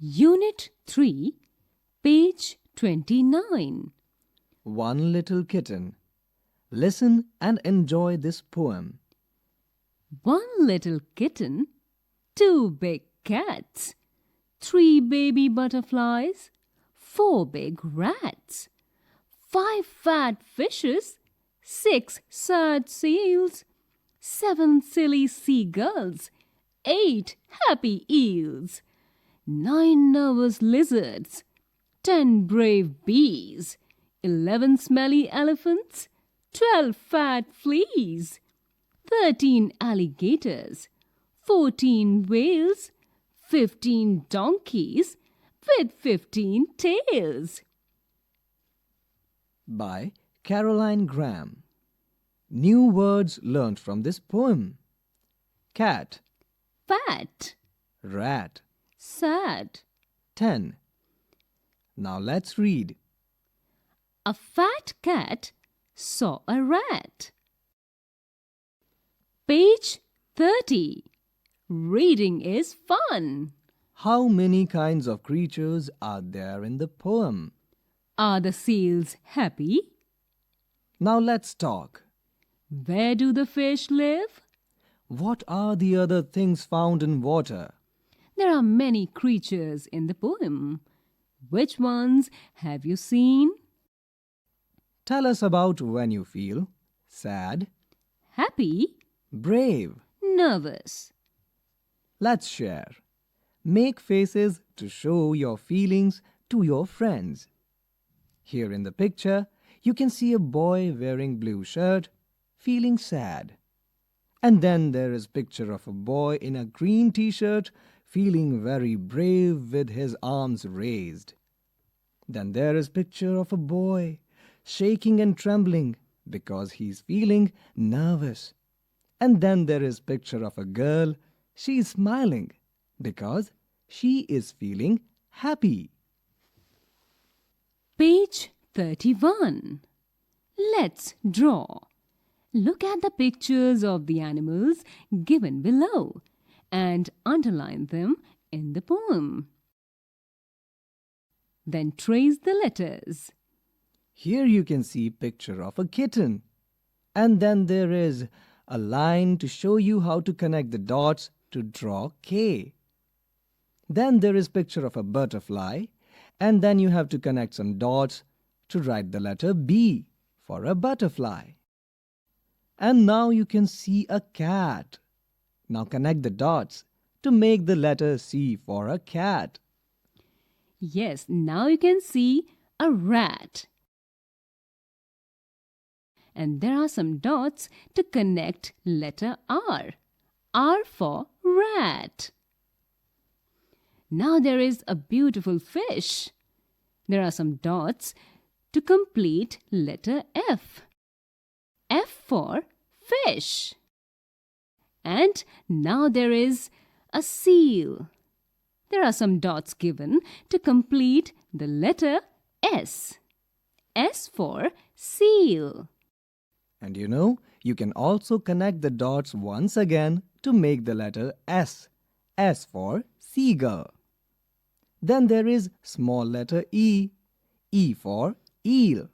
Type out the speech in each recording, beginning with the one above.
Unit 3, page 29. One little kitten. Listen and enjoy this poem. One little kitten, two big cats, three baby butterflies, four big rats, five fat fishes, six sad seals, seven silly seagulls, eight happy eels, nine nervous lizards, 10 brave bees, 11 smelly elephants, 12 fat fleas, 13 alligators, 14 whales, 15 donkeys with 15 tails. By Caroline Graham. New words learned from this poem. Cat, Fat, rat, sad. 10. Now let's read. A fat cat saw a rat. Page 30. Reading is fun. How many kinds of creatures are there in the poem? Are the seals happy? Now let's talk. Where do the fish live? What are the other things found in water? There are many creatures in the poem. Which ones have you seen? Tell us about when you feel sad, Happy, brave. nervous. Let's share. Make faces to show your feelings to your friends. Here in the picture, you can see a boy wearing blue shirt, feeling sad. And then there is picture of a boy in a green t-shirt, feeling very brave with his arms raised. Then there is picture of a boy shaking and trembling because he's feeling nervous. And then there is picture of a girl, she's smiling because she is feeling happy. Page 31. Let's draw. Look at the pictures of the animals given below and underline them in the poem. Then trace the letters. Here you can see picture of a kitten. And then there is a line to show you how to connect the dots to draw K. Then there is picture of a butterfly, and then you have to connect some dots to write the letter B for a butterfly. And now you can see a cat. Now connect the dots to make the letter C for a cat. Yes, now you can see a rat. And there are some dots to connect letter R. R for rat. Now there is a beautiful fish. There are some dots to complete letter F. F for fish. And now there is a seal. There are some dots given to complete the letter S. S for seal. And you know, you can also connect the dots once again to make the letter S. S for seagull. Then there is small letter E. E for eel.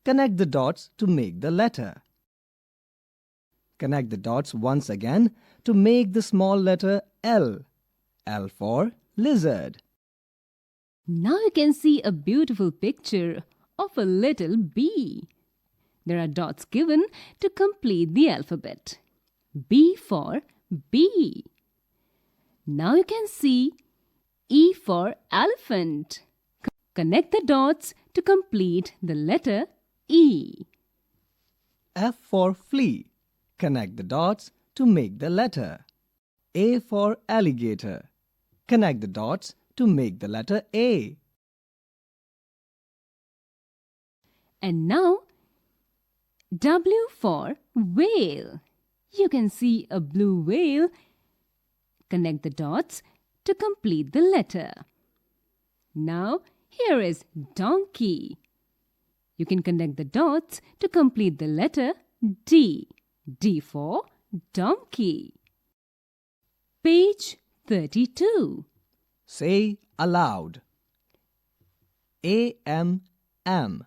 Connect the dots to make the letter. Connect the dots once again to make the small letter L. L for lizard. Now you can see a beautiful picture of a little bee. There are dots given to complete the alphabet. B for bee. Now you can see E for elephant. Connect the dots to complete the letter E. F for flea. Connect the dots to make the letter. A for alligator. Connect the dots to make the letter A. And now W for whale. You can see a blue whale. Connect the dots to complete the letter. Now here is donkey. You can connect the dots to complete the letter D. D for donkey. Page 32. Say aloud. A-M-M.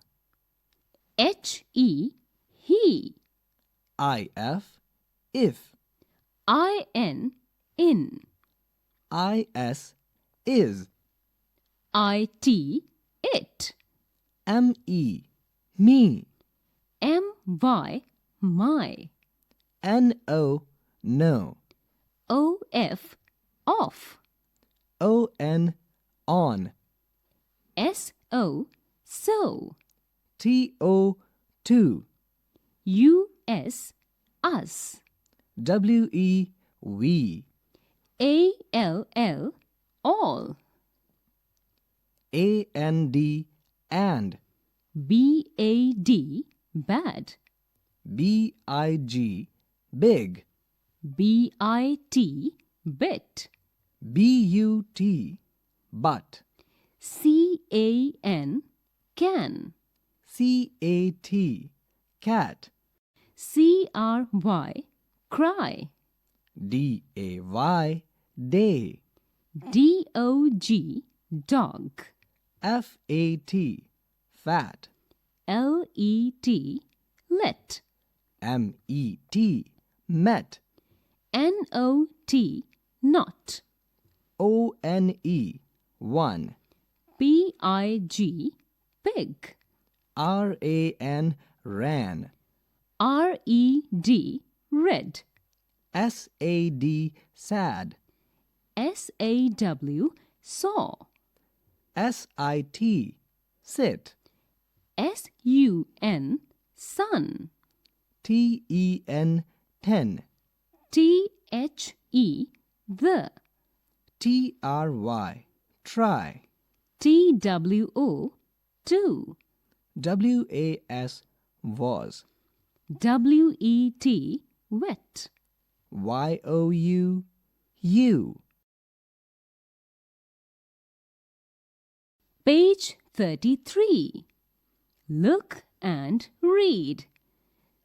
H-E, he. I-F, if. I-N, in. I-S, is. I-T, it. M-E, me. M-Y, my. N-O, no. O-F, off. O-N, on. S-O, so. T-O, to. U-S, us. W-E, we. A-L-L, all. A-N-D, and. B-A-D, bad. B-I-G, big. B-I-T, bit. B-U-T, but. C-A-N, can. C-A-T, cat. C-R-Y, cry. D-A-Y, day. D-O-G, dog. F-A-T, fat. L-E-T, let. M-E-T, met. N-O-T, not. O-N-E, one. P-I-G, pig. R-A-N, ran. R-E-D, red. S-A-D, sad. S-A-W, saw. S-I-T, sit. S-U-N, sun. T-E-N, ten. T-H-E, the. T-R-Y, try. T-W-O, two. W-A-S, was. W-E-T, wet. Y-O-U, you. Page 33. Look and read.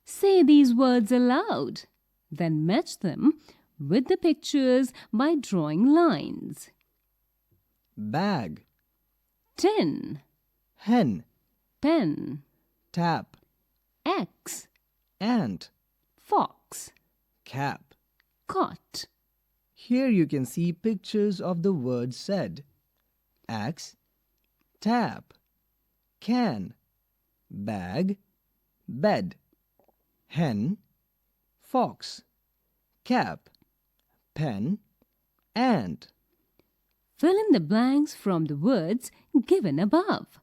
Say these words aloud, then match them with the pictures by drawing lines. Bag. Tin, Hen. pen, Tap. X, Ant. fox, Cap. cot. Here you can see pictures of the words said. Axe, tap, can, bag, bed, hen, fox, cap, pen, ant. Fill in the blanks from the words given above.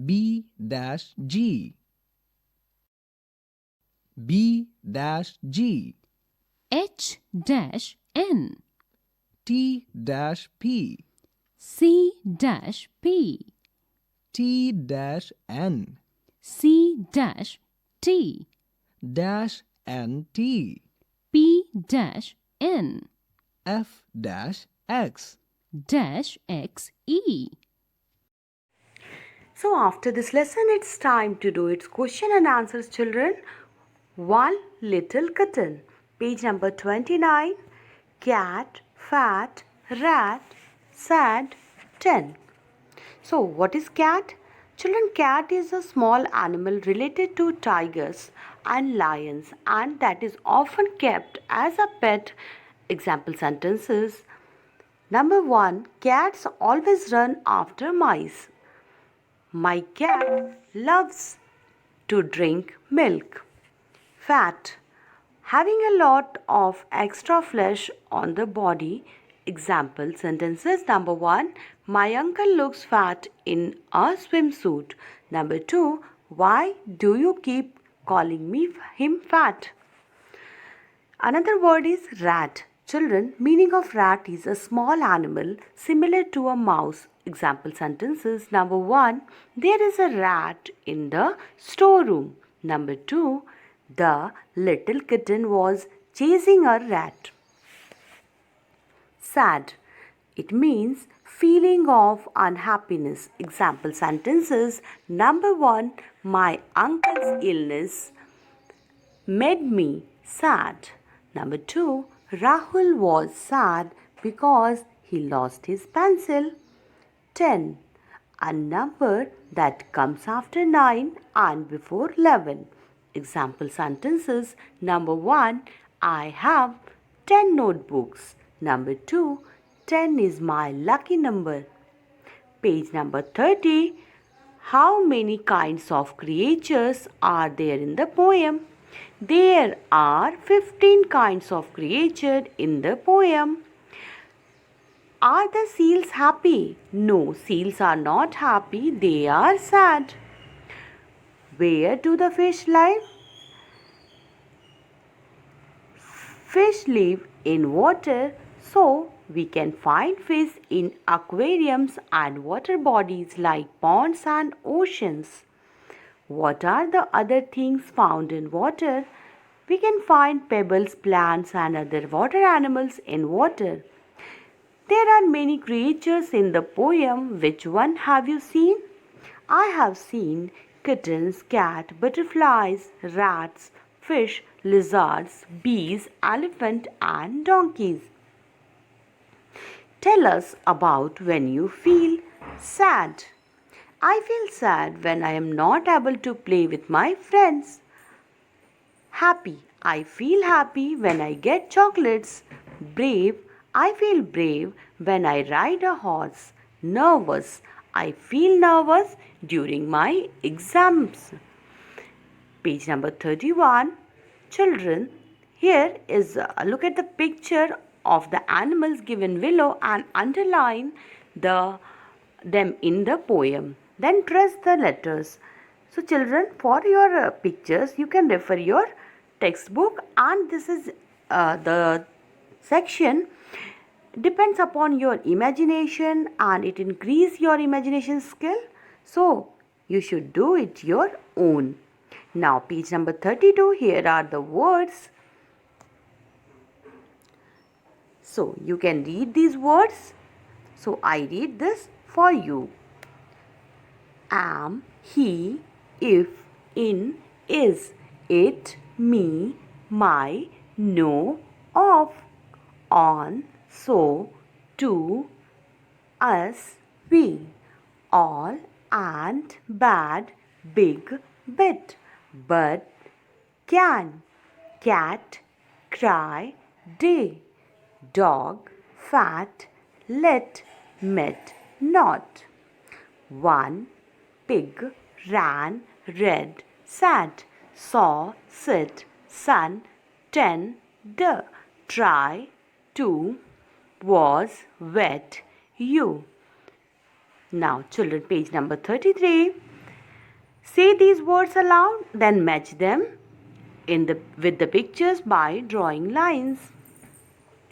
B-G, B-G, H-N, T-P, C-P, T-N, C-T, dash N-T, P-N, F-X. -X-E. So after this lesson, it's time to do its question and answers, children. One little kitten. Page number 29. Cat, fat, rat, sad, 10. So what is cat? Children, cat is a small animal related to tigers and lions, and that is often kept as a pet. Example sentences. Number 1. Cats always run after mice. My cat loves to drink milk. Fat. Having a lot of extra flesh on the body. Example sentences. Number 1. My uncle looks fat in a swimsuit. Number 2. Why do you keep calling him fat? Another word is rat. Children, meaning of rat is a small animal similar to a mouse. Example sentences. Number 1. There is a rat in the storeroom. Number 2. The little kitten was chasing a rat. Sad. It means feeling of unhappiness. Example sentences. Number 1. My uncle's illness made me sad. Number 2. Rahul was sad because he lost his pencil. 10. A number that comes after 9 and before 11. Example sentences. Number 1. I have 10 notebooks. Number 2. 10 is my lucky number. Page number 30. How many kinds of creatures are there in the poem? There are 15 kinds of creatures in the poem. Are the seals happy? No, seals are not happy. They are sad. Where do the fish live? Fish live in water, so we can find fish in aquariums and water bodies like ponds and oceans. What are the other things found in water? We can find pebbles, plants, and other water animals in water. There are many creatures in the poem. Which one have you seen? I have seen kittens, cat, butterflies, rats, fish, lizards, bees, elephant, and donkeys. Tell us about when you feel sad. I feel sad when I am not able to play with my friends. Happy. I feel happy when I get chocolates. Brave. I feel brave when I ride a horse. Nervous. I feel nervous during my exams. Page number 31. Children, here is a look at the picture of the animals given below and underline them in the poem. Then trace the letters. So children, for your pictures, you can refer your textbook, and this is the section depends upon your imagination and it increase your imagination skill. So you should do it your own. Now page number 32, here are the words. So you can read these words. So I read this for you. Am, he, if, in, is, it, me, my, no, of, on, so, to, us, we, all, and, bad, big, bit, but, can, cat, cry, day, dog, fat, let, met, not. 1. Pig, ran, read, sat, saw, sit, sun, 10, try, 2, was, wet, you. Now children, page number 33. Say these words aloud, then match them with the pictures by drawing lines.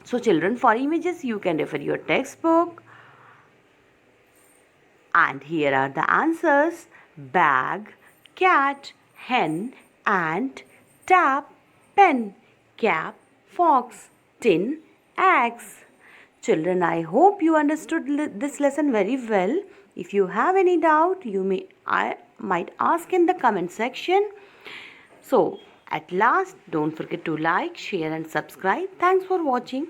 So children, for images you can refer your textbook. And here are the answers. Bag, cat, hen, ant, tap, pen, cap, fox, tin, axe. Children, I hope you understood this lesson very well. If you have any doubt, I might ask in the comment section. So, at last, don't forget to like, share and subscribe. Thanks for watching.